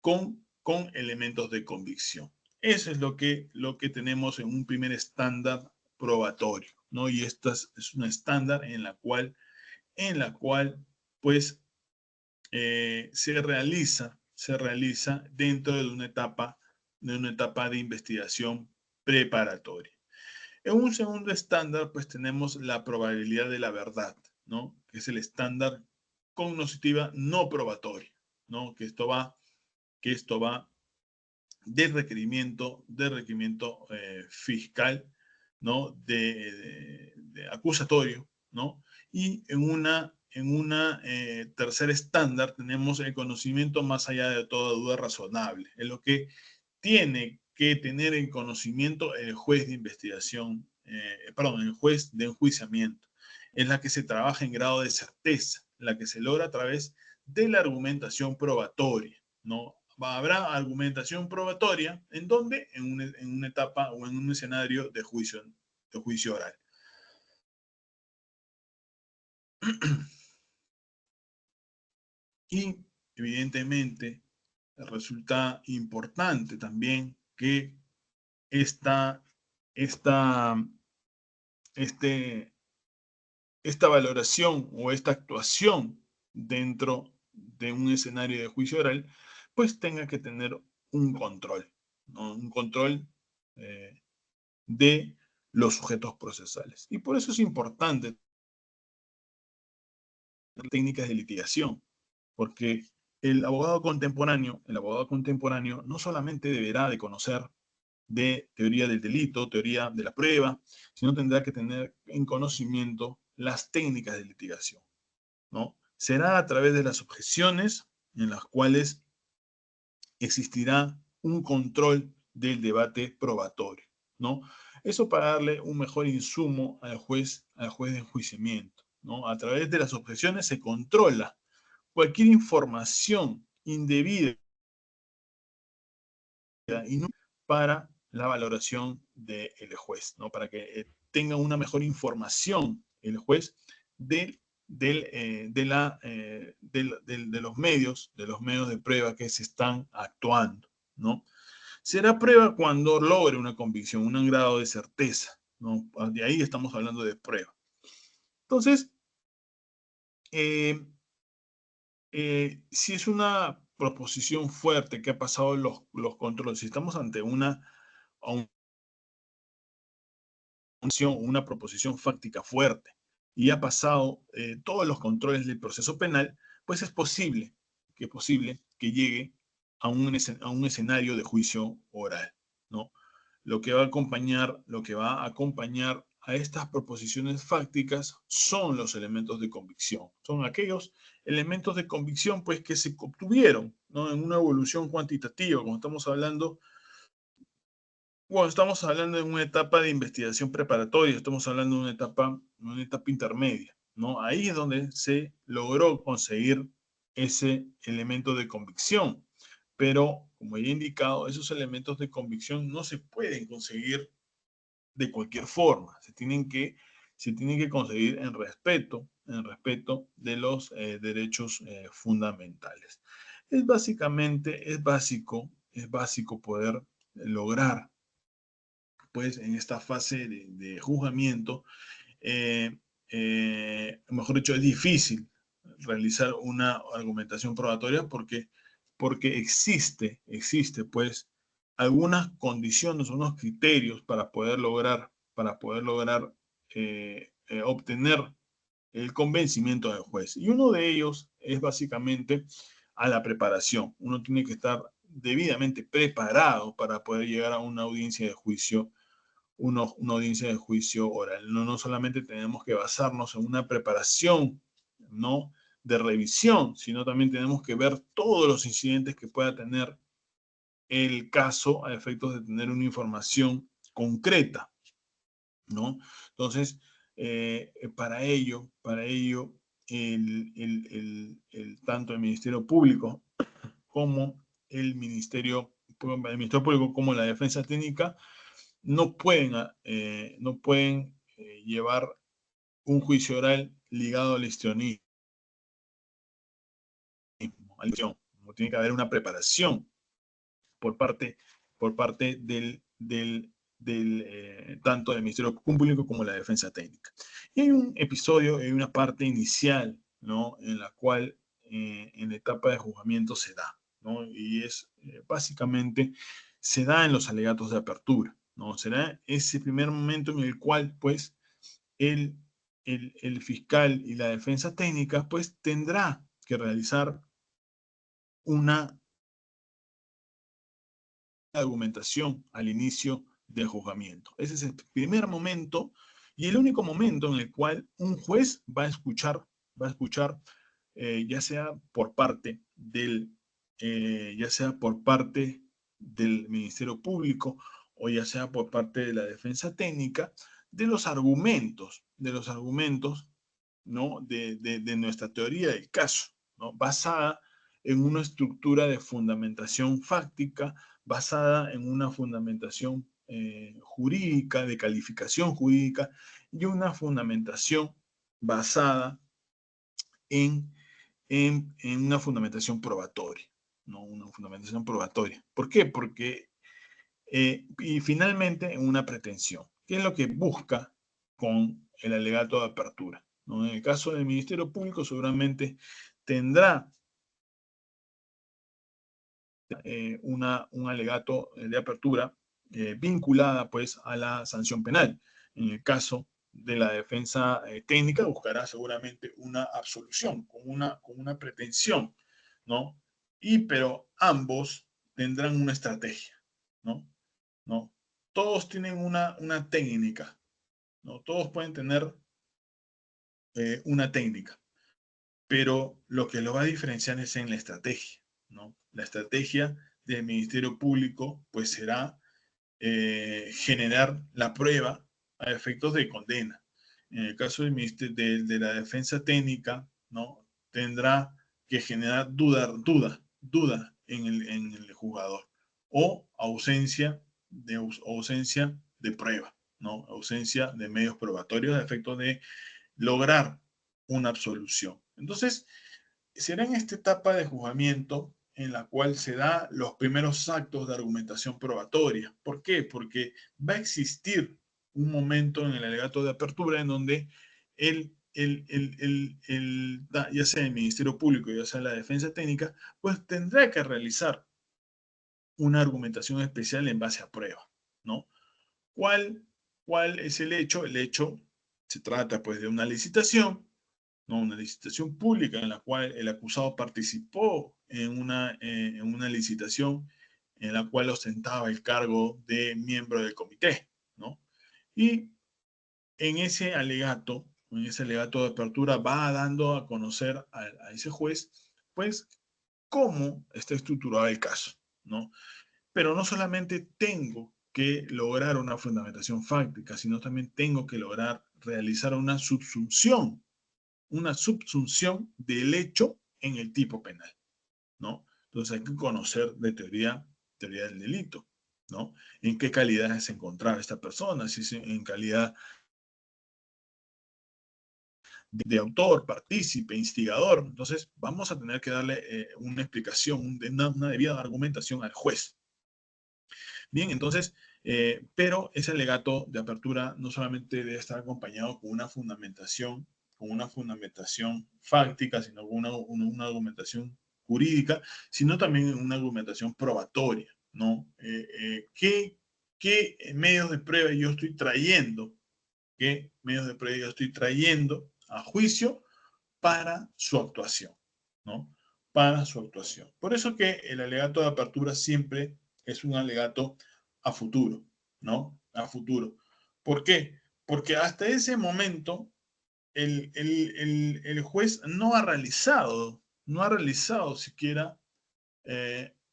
con elementos de convicción. Eso es lo que tenemos en un primer estándar probatorio, ¿no? Y esta es una estándar en la cual pues, se realiza dentro de una etapa de investigación preparatoria. En un segundo estándar, pues tenemos la probabilidad de la verdad, ¿no? Que es el estándar cognoscitiva no probatoria, ¿no? Que esto va de requerimiento fiscal, ¿no? De acusatorio, ¿no? Y en una tercer estándar tenemos el conocimiento más allá de toda duda razonable, en lo que tiene que tener en conocimiento el juez de investigación, el juez de enjuiciamiento, en la que se trabaja en grado de certeza, la que se logra a través de la argumentación probatoria, ¿no? Habrá argumentación probatoria, ¿en dónde? En una etapa o en un escenario de juicio oral. Y evidentemente resulta importante también que esta valoración o esta actuación dentro de un escenario de juicio oral, pues tenga que tener un control, ¿no? Un control de los sujetos procesales. Y por eso es importante técnicas de litigación, porque el abogado contemporáneo no solamente deberá de conocer de teoría del delito, teoría de la prueba, sino tendrá que tener en conocimiento las técnicas de litigación, ¿no? Será a través de las objeciones en las cuales existirá un control del debate probatorio, ¿no? Eso para darle un mejor insumo al juez de enjuiciamiento, ¿no? A través de las objeciones se controla cualquier información indebida y no para la valoración del juez, ¿no? Para que tenga una mejor información el juez de los medios de prueba que se están actuando, ¿no? Será prueba cuando logre una convicción, un grado de certeza, ¿no? De ahí estamos hablando de prueba. Entonces, si es una proposición fuerte que ha pasado los controles, si estamos ante una proposición fáctica fuerte y ha pasado todos los controles del proceso penal, pues es posible que llegue a un escenario de juicio oral, ¿no? Lo que va a acompañar a estas proposiciones fácticas son los elementos de convicción. Son aquellos elementos de convicción pues, que se obtuvieron, ¿no? En una evolución cuantitativa, como estamos hablando. Bueno, estamos hablando de una etapa de investigación preparatoria, estamos hablando de una etapa intermedia, ¿no? Ahí es donde se logró conseguir ese elemento de convicción. Pero, como ya he indicado, esos elementos de convicción no se pueden conseguir de cualquier forma. Se tienen que conseguir en respeto de los derechos fundamentales. Es básico poder lograr pues en esta fase de juzgamiento, mejor dicho, es difícil realizar una argumentación probatoria porque existe pues algunas condiciones, unos criterios para poder lograr obtener el convencimiento del juez. Y uno de ellos es básicamente a la preparación. Uno tiene que estar debidamente preparado para poder llegar a una audiencia de juicio una audiencia de juicio oral. No solamente tenemos que basarnos en una preparación, ¿no? De revisión, sino también tenemos que ver todos los incidentes que pueda tener el caso a efectos de tener una información concreta, ¿no? Entonces, para ello tanto el Ministerio Público como el Ministerio Público como la Defensa Técnica no pueden llevar un juicio oral ligado al histrionismo. Tiene que haber una preparación por parte tanto del Ministerio Público como la Defensa Técnica. Y hay un episodio, hay una parte inicial, ¿no? En la cual en la etapa de juzgamiento se da, ¿no? Y es básicamente se da en los alegatos de apertura, ¿no? Será ese primer momento en el cual, pues, el, el fiscal y la defensa técnica, pues, tendrá que realizar una argumentación al inicio del juzgamiento. Ese es el primer momento y el único momento en el cual un juez va a escuchar ya sea por parte del Ministerio Público o ya sea por parte de la defensa técnica, de los argumentos, ¿no? de nuestra teoría del caso, ¿no? Basada en una estructura de fundamentación fáctica, basada en una fundamentación jurídica, de calificación jurídica, y una fundamentación basada en, en una fundamentación probatoria, ¿no? Una fundamentación probatoria. ¿Por qué? Porque, y finalmente, en una pretensión. ¿Qué es lo que busca con el alegato de apertura? ¿No? En el caso del Ministerio Público, seguramente tendrá un alegato de apertura vinculada pues a la sanción penal. En el caso de la defensa técnica buscará seguramente una absolución con una pretensión, ¿no? Pero ambos tendrán una estrategia, ¿no? ¿No? Todos tienen una técnica, ¿no? Todos pueden tener una técnica, pero lo que lo va a diferenciar es en la estrategia, ¿no? La estrategia del Ministerio Público, pues será generar la prueba a efectos de condena. En el caso de la defensa técnica, ¿no? Tendrá que generar duda en el jugador o ausencia de prueba, ¿no? Ausencia de medios probatorios a efectos de lograr una absolución. Entonces, será en esta etapa de juzgamiento en la cual se da los primeros actos de argumentación probatoria. ¿Por qué? Porque va a existir un momento en el alegato de apertura en donde ya sea el Ministerio Público, ya sea la defensa técnica, pues tendrá que realizar una argumentación especial en base a prueba, ¿no? ¿Cuál, ¿Cuál es el hecho? El hecho se trata pues de una licitación, ¿no? Una licitación pública en la cual el acusado participó en una licitación en la cual ostentaba el cargo de miembro del comité, ¿no? Y en ese alegato de apertura va dando a conocer a ese juez, pues, cómo está estructurado el caso, ¿no? Pero no solamente tengo que lograr una fundamentación fáctica, sino también tengo que lograr realizar una subsunción del hecho en el tipo penal, ¿no? Entonces hay que conocer de teoría del delito, ¿no? En qué calidad se encontraba esta persona, si es en calidad de autor, partícipe, instigador. Entonces vamos a tener que darle una explicación, una debida argumentación al juez. Bien, entonces, pero ese alegato de apertura no solamente debe estar acompañado con una fundamentación fáctica, sino con una argumentación jurídica, sino también una argumentación probatoria, ¿no? ¿Qué medios de prueba yo estoy trayendo? ¿Qué medios de prueba yo estoy trayendo a juicio para su actuación, ¿no? Para su actuación. Por eso que el alegato de apertura siempre es un alegato a futuro, ¿no? A futuro. ¿Por qué? Porque hasta ese momento el juez no ha realizado siquiera,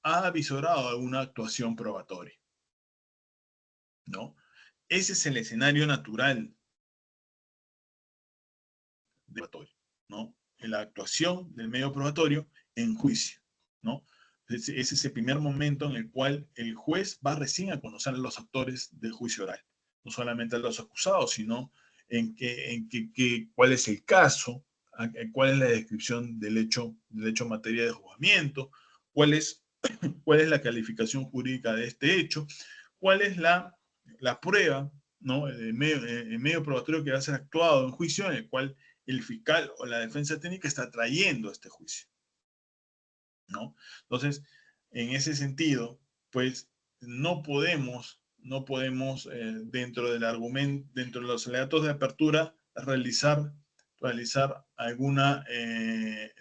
ha avisorado alguna actuación probatoria, ¿no? Ese es el escenario natural de probatorio, ¿no? La actuación del medio probatorio en juicio, ¿no? Es ese primer momento en el cual el juez va recién a conocer a los actores del juicio oral, no solamente a los acusados, sino cuál es el caso, cuál es la descripción del hecho en materia de juzgamiento, cuál es, cuál es la calificación jurídica de este hecho, cuál es la prueba, ¿no? El medio probatorio que va a ser actuado en juicio en el cual el fiscal o la defensa técnica está trayendo este juicio, ¿no? Entonces, en ese sentido, pues no podemos dentro del argumento, dentro de los alegatos de apertura, realizar alguna,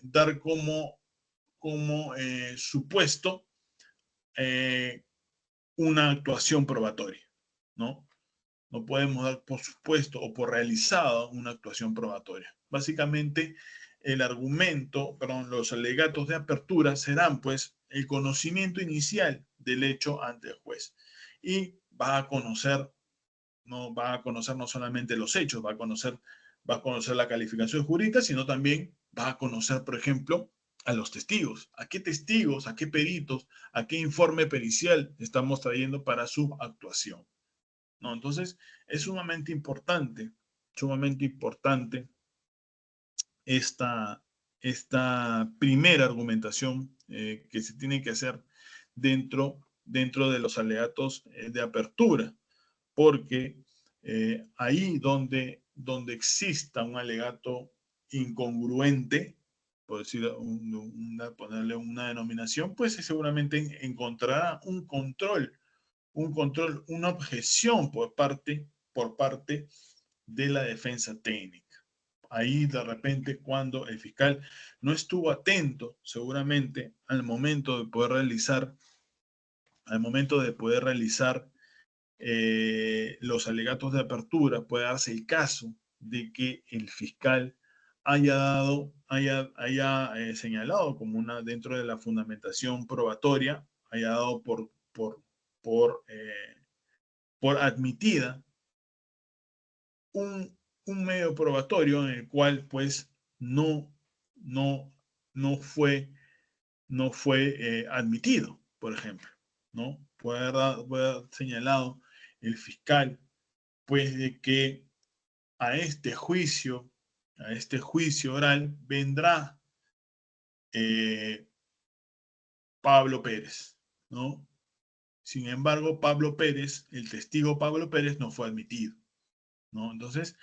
dar como supuesto una actuación probatoria, ¿no? No podemos dar por supuesto o por realizado una actuación probatoria. Básicamente, el argumento, perdón, los alegatos de apertura serán pues el conocimiento inicial del hecho ante el juez y va a conocer no solamente los hechos, va a conocer la calificación jurídica, sino también va a conocer, por ejemplo, a los testigos, a qué testigos, a qué peritos, a qué informe pericial estamos trayendo para su actuación, ¿no? Entonces, es sumamente importante esta, esta primera argumentación que se tiene que hacer dentro de los alegatos de apertura, porque ahí donde exista un alegato incongruente, por decir, ponerle una denominación, pues seguramente encontrará una objeción por parte de la defensa técnica. Ahí de repente cuando el fiscal no estuvo atento seguramente al momento de poder realizar los alegatos de apertura, puede darse el caso de que el fiscal haya señalado como dentro de la fundamentación probatoria, haya dado por por admitida un medio probatorio en el cual pues no, no, no fue admitido, por ejemplo, ¿no? Puede haber señalado el fiscal pues de que a este juicio oral vendrá Pablo Pérez, ¿no? Sin embargo, Pablo Pérez, el testigo Pablo Pérez no fue admitido, ¿no? Entonces,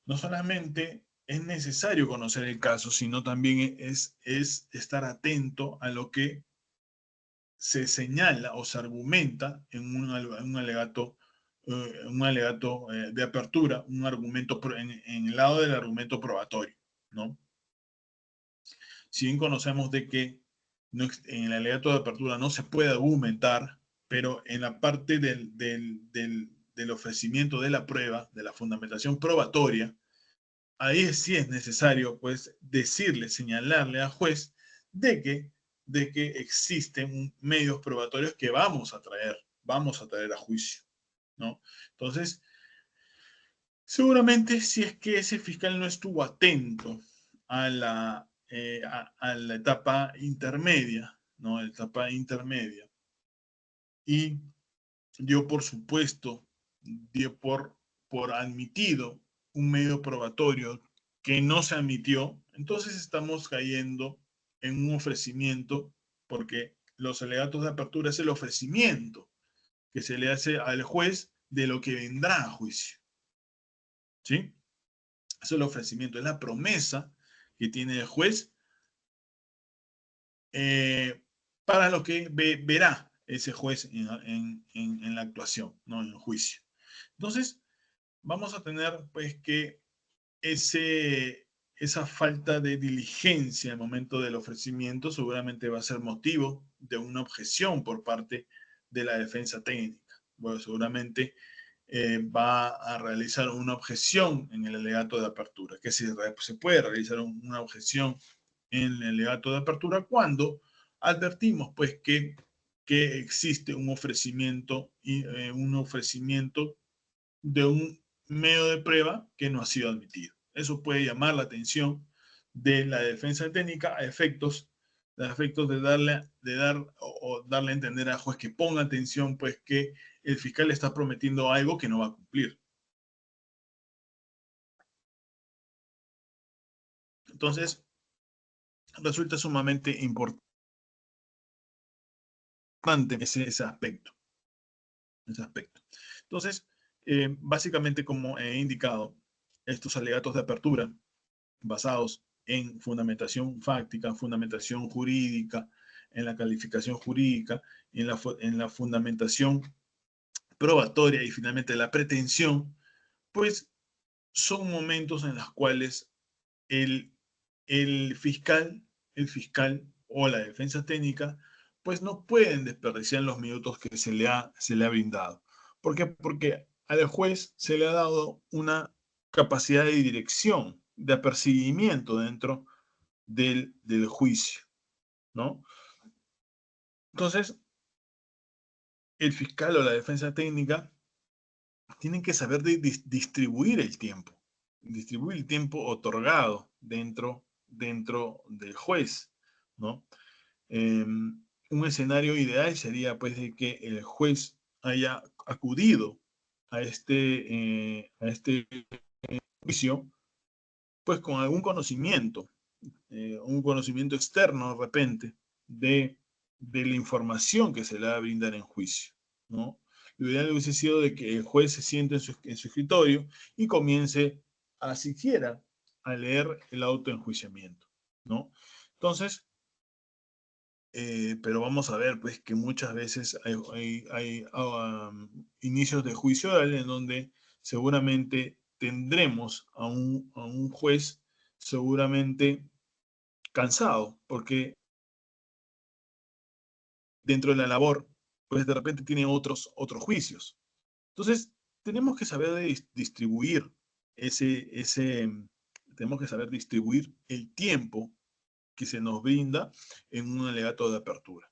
no solamente es necesario conocer el caso, sino también es estar atento a lo que se señala o se argumenta en un alegato, de apertura, un argumento en el lado del argumento probatorio, ¿no? Si bien conocemos de que no, en el alegato de apertura no se puede argumentar, pero en la parte del ofrecimiento de la prueba, de la fundamentación probatoria, ahí sí es necesario, pues, decirle, señalarle al juez de que existen medios probatorios que vamos a traer a juicio, ¿no? Entonces, seguramente si es que ese fiscal no estuvo atento a la etapa intermedia, ¿no? La etapa intermedia. Y dio por supuesto, dio por admitido un medio probatorio que no se admitió, entonces estamos cayendo en un ofrecimiento, porque los alegatos de apertura es el ofrecimiento que se le hace al juez de lo que vendrá a juicio. ¿Sí? Es el ofrecimiento, es la promesa que tiene el juez para lo que verá ese juez en la actuación, ¿no? En el juicio. Entonces, vamos a tener pues que esa falta de diligencia al momento del ofrecimiento seguramente va a ser motivo de una objeción por parte de la defensa técnica. Bueno, seguramente va a realizar una objeción en el alegato de apertura, que se puede realizar una objeción en el alegato de apertura cuando advertimos pues que existe un ofrecimiento de un medio de prueba que no ha sido admitido. Eso puede llamar la atención de la defensa técnica a efectos de darle a entender al juez que ponga atención, pues que el fiscal está prometiendo algo que no va a cumplir. Entonces, resulta sumamente importante ese aspecto. Entonces, básicamente, como he indicado, estos alegatos de apertura basados en fundamentación fáctica, fundamentación jurídica, en la calificación jurídica, en la fundamentación probatoria y finalmente la pretensión, pues son momentos en los cuales el, el fiscal, el fiscal o la defensa técnica, pues no pueden desperdiciar los minutos que se le ha brindado. ¿Por qué? Porque al juez se le ha dado una capacidad de dirección, de apercibimiento dentro del juicio, ¿no? Entonces, el fiscal o la defensa técnica tienen que saber distribuir el tiempo otorgado dentro del juez, ¿no? Un escenario ideal sería pues de que el juez haya acudido a este juicio pues con algún conocimiento, un conocimiento externo de repente de la información que se le va a brindar en juicio, ¿no? Lo ideal hubiese sido de que el juez se siente en su escritorio y comience a siquiera a leer el autoenjuiciamiento, ¿no? Entonces, pero vamos a ver pues que muchas veces hay inicios de juicio oral en donde seguramente tendremos a un juez seguramente cansado, porque dentro de la labor, pues de repente tiene otros juicios. Entonces, tenemos que saber distribuir tenemos que saber distribuir el tiempo que se nos brinda en un alegato de apertura.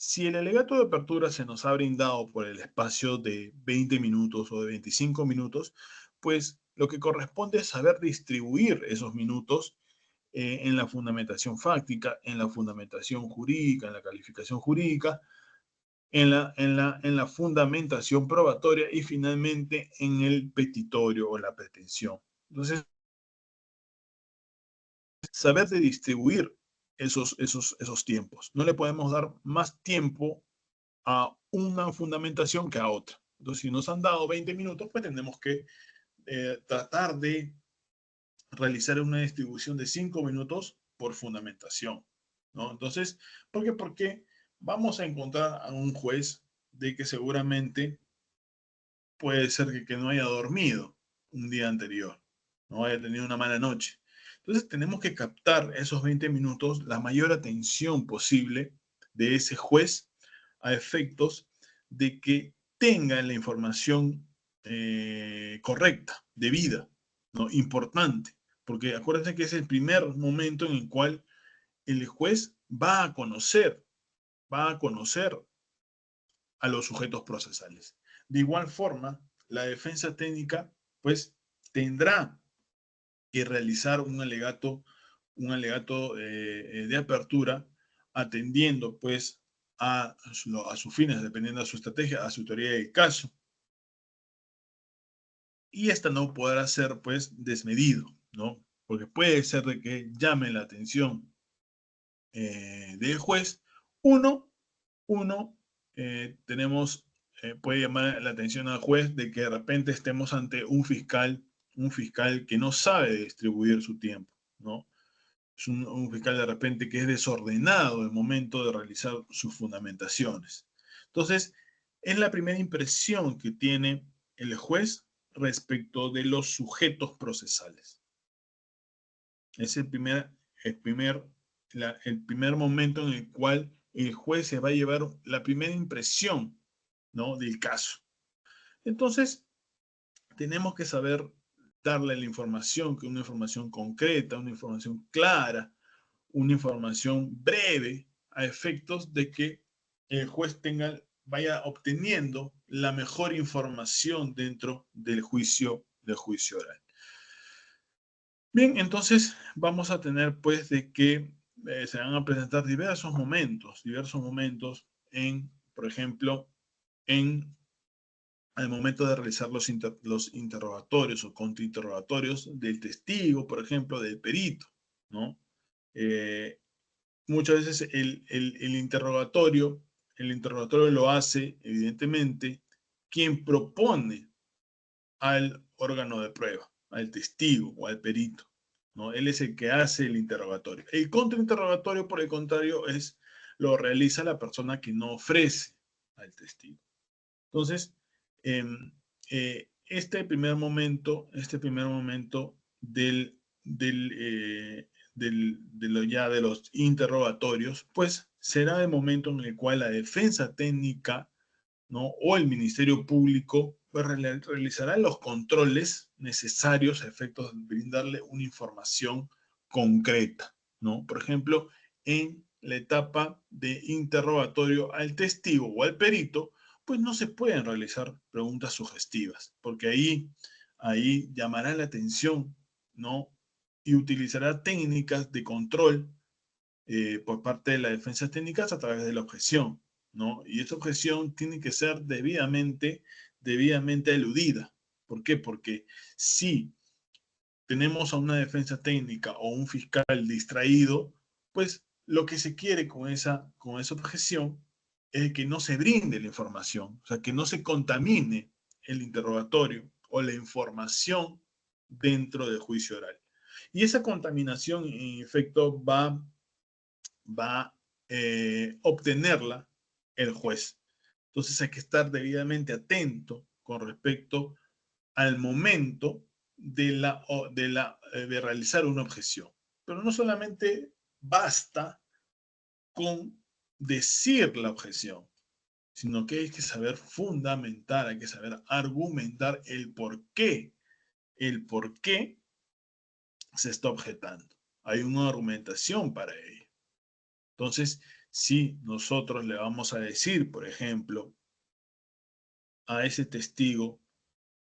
Si el alegato de apertura se nos ha brindado por el espacio de 20 minutos o de 25 minutos, pues lo que corresponde es saber distribuir esos minutos en la fundamentación fáctica, en la fundamentación jurídica, en la calificación jurídica, en la fundamentación probatoria y finalmente en el petitorio o la pretensión. Entonces, saber de distribuir esos tiempos. No le podemos dar más tiempo a una fundamentación que a otra. Entonces, si nos han dado 20 minutos, pues tenemos que tratar de realizar una distribución de 5 minutos por fundamentación, ¿no? Entonces, ¿por qué? Porque vamos a encontrar a un juez de que seguramente puede ser que no haya dormido un día anterior, no haya tenido una mala noche. Entonces tenemos que captar esos 20 minutos, la mayor atención posible de ese juez a efectos de que tenga la información correcta, debida, ¿no? Importante, porque acuérdense que es el primer momento en el cual el juez va a conocer a los sujetos procesales. De igual forma, la defensa técnica, pues, tendrá que realizar un alegato de apertura, atendiendo, pues, a sus fines, dependiendo de su estrategia, a su teoría del caso. Y esta no podrá ser, pues, desmedido, ¿no? Porque puede ser de que llame la atención del juez. Uno, tenemos, puede llamar la atención al juez de que de repente estemos ante un fiscal que no sabe distribuir su tiempo, ¿no? Es un fiscal de repente que es desordenado en el momento de realizar sus fundamentaciones. Entonces, es la primera impresión que tiene el juez respecto de los sujetos procesales. Es el primer momento en el cual el juez se va a llevar la primera impresión, ¿no? Del caso. Entonces, tenemos que saber darle la información, que una información concreta, una información clara, una información breve, a efectos de que el juez vaya obteniendo la mejor información dentro del juicio oral. Bien, entonces vamos a tener pues de que se van a presentar diversos momentos por ejemplo, al momento de realizar los interrogatorios o contrainterrogatorios del testigo, por ejemplo, del perito, ¿no? Muchas veces el interrogatorio lo hace, evidentemente, quien propone al órgano de prueba, al testigo o al perito, ¿no? Él es el que hace el interrogatorio. El contrainterrogatorio, por el contrario, lo realiza la persona que no ofrece al testigo. Entonces, este primer momento de los interrogatorios, pues será el momento en el cual la defensa técnica, ¿no? O el Ministerio Público pues, realizará los controles necesarios a efectos de brindarle una información concreta, ¿no? Por ejemplo, en la etapa de interrogatorio al testigo o al perito, pues no se pueden realizar preguntas sugestivas, porque ahí llamará la atención, ¿no? Y utilizará técnicas de control por parte de la defensa técnica a través de la objeción, ¿no? Y esta objeción tiene que ser debidamente eludida. ¿Por qué? Porque si tenemos a una defensa técnica o un fiscal distraído, pues lo que se quiere con esa objeción es que no se brinde la información, o sea, que no se contamine el interrogatorio o la información dentro del juicio oral. Y esa contaminación, en efecto, va a obtenerla el juez. Entonces hay que estar debidamente atento con respecto al momento de realizar una objeción. Pero no solamente basta con decir la objeción, sino que hay que saber fundamentar, hay que saber argumentar el por qué se está objetando. Hay una argumentación para ello. Entonces, si nosotros le vamos a decir, por ejemplo, a ese testigo,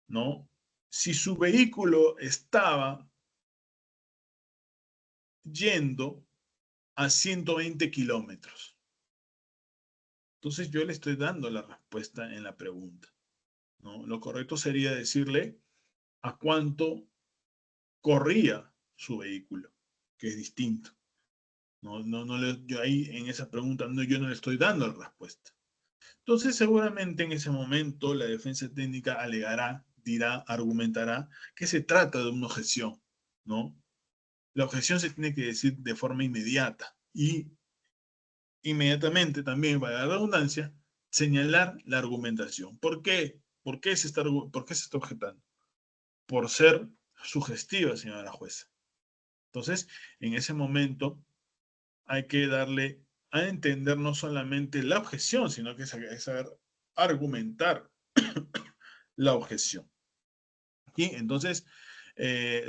¿no? Si su vehículo estaba yendo a 120 kilómetros. Entonces yo le estoy dando la respuesta en la pregunta, ¿no? Lo correcto sería decirle a cuánto corría su vehículo, que es distinto. Yo ahí en esa pregunta yo no le estoy dando la respuesta. Entonces seguramente en ese momento la defensa técnica alegará, dirá, argumentará que se trata de una objeción, ¿no? La objeción se tiene que decir de forma inmediata y inmediatamente también, para la redundancia, señalar la argumentación. ¿Por qué? ¿Por qué por qué se está objetando? Por ser sugestiva, señora jueza. Entonces, en ese momento hay que darle a entender no solamente la objeción, sino que saber argumentar la objeción. ¿Sí? Entonces,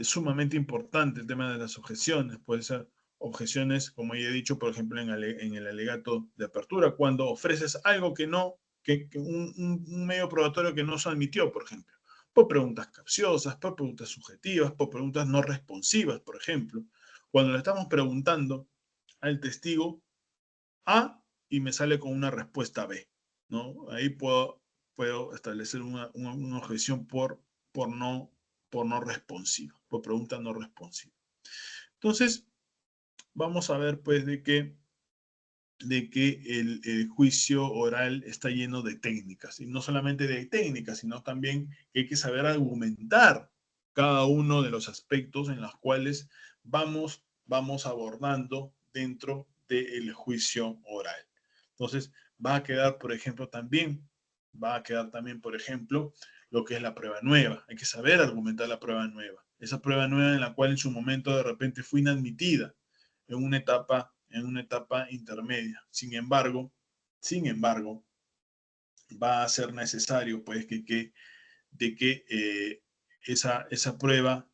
sumamente importante el tema de las objeciones. Puede ser objeciones, como ya he dicho, por ejemplo, en el alegato de apertura, cuando ofreces algo que no, un medio probatorio que no se admitió, por ejemplo, por preguntas capciosas, por preguntas subjetivas, por preguntas no responsivas, por ejemplo. Cuando le estamos preguntando al testigo A y me sale con una respuesta B, ¿no? Ahí puedo establecer una objeción por por no responsiva, por pregunta no responsiva. Entonces, vamos a ver pues de que el juicio oral está lleno de técnicas, y no solamente de técnicas, sino también que hay que saber argumentar cada uno de los aspectos en los cuales vamos abordando dentro del juicio oral. Entonces, va a quedar, por ejemplo, por ejemplo, lo que es la prueba nueva. Hay que saber argumentar la prueba nueva. Esa prueba nueva en la cual en su momento de repente fue inadmitida en una etapa intermedia. Sin embargo, va a ser necesario pues que esa prueba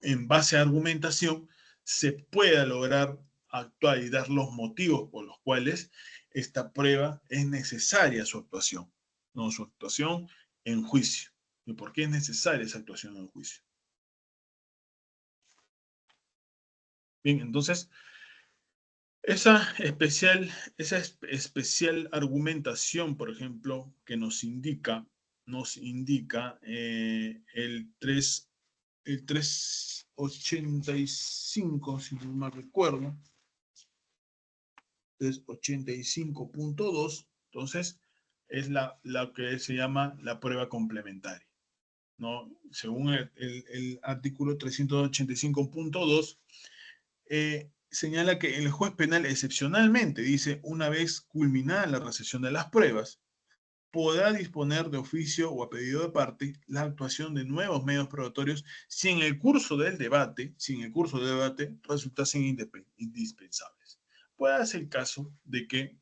en base a argumentación se pueda lograr actuar y dar los motivos por los cuales esta prueba es necesaria su actuación, no su actuación en juicio. ¿Y por qué es necesaria esa actuación en juicio? Bien, entonces, esa especial argumentación, por ejemplo, que nos indica el 385, si no mal recuerdo, 385.2, entonces es la que se llama la prueba complementaria, ¿no? Según el artículo 385.2, señala que el juez penal excepcionalmente, dice, una vez culminada la recepción de las pruebas, podrá disponer de oficio o a pedido de parte la actuación de nuevos medios probatorios si en el curso del debate, resultasen indispensables. Puede darse el caso de que,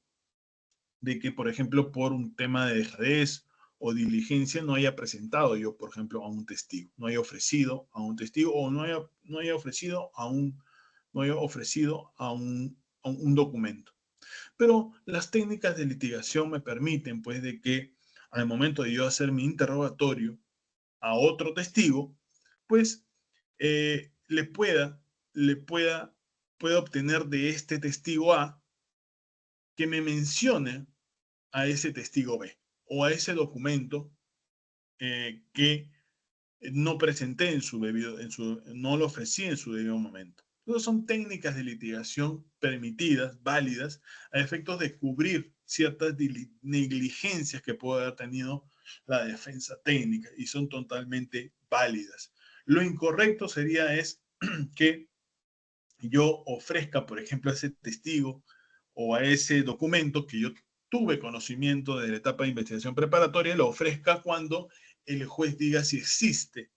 por ejemplo, por un tema de dejadez o diligencia no haya presentado yo, por ejemplo, a un testigo, no haya ofrecido a un testigo o no haya ofrecido a un documento. Pero las técnicas de litigación me permiten, pues, de que al momento de yo hacer mi interrogatorio a otro testigo, pues, pueda obtener de este testigo A que me mencione a ese testigo B o a ese documento que no presenté no lo ofrecí en su debido momento. Entonces son técnicas de litigación permitidas, válidas, a efectos de cubrir ciertas negligencias que puede haber tenido la defensa técnica y son totalmente válidas. Lo incorrecto sería que yo ofrezca, por ejemplo, a ese testigo o a ese documento que yo tuve conocimiento de la etapa de investigación preparatoria, lo ofrezca cuando el juez diga si existe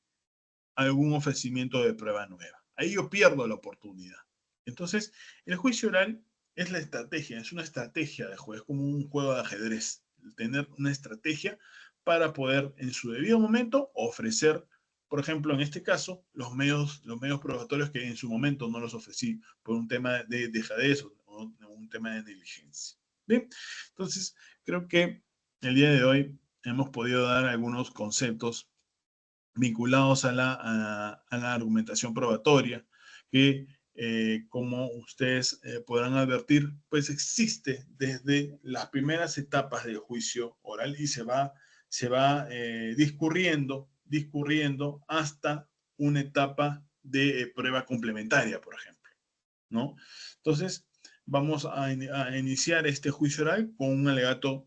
algún ofrecimiento de prueba nueva. Ahí yo pierdo la oportunidad. Entonces, el juicio oral es la estrategia, es una estrategia de juez, como un juego de ajedrez, tener una estrategia para poder en su debido momento ofrecer, por ejemplo, en este caso, los medios probatorios que en su momento no los ofrecí por un tema de dejadez o un tema de negligencia. Bien, entonces creo que el día de hoy hemos podido dar algunos conceptos vinculados a la argumentación probatoria, que como ustedes podrán advertir, pues existe desde las primeras etapas del juicio oral y se va discurriendo hasta una etapa de prueba complementaria, por ejemplo, ¿no? Entonces, vamos a iniciar este juicio oral con un alegato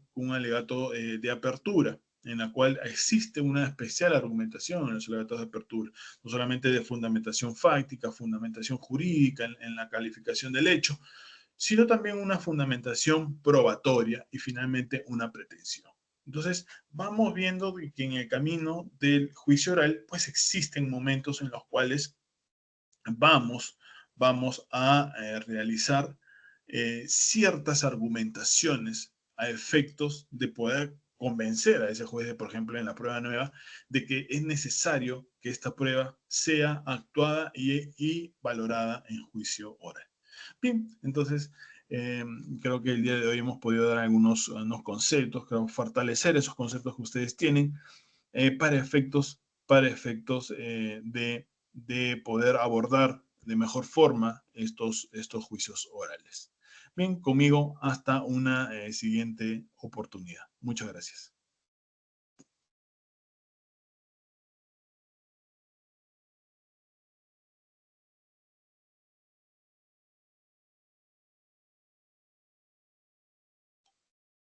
de apertura, en la cual existe una especial argumentación en los alegatos de apertura, no solamente de fundamentación fáctica, fundamentación jurídica en la calificación del hecho, sino también una fundamentación probatoria y finalmente una pretensión. Entonces, vamos viendo que en el camino del juicio oral, pues existen momentos en los cuales vamos a realizar ciertas argumentaciones a efectos de poder convencer a ese juez, por ejemplo, en la prueba nueva, de que es necesario que esta prueba sea actuada y valorada en juicio oral. Bien, entonces creo que el día de hoy hemos podido dar algunos conceptos, creo fortalecer esos conceptos que ustedes tienen para efectos de poder abordar de mejor forma estos juicios orales. Bien, conmigo hasta una siguiente oportunidad. Muchas gracias.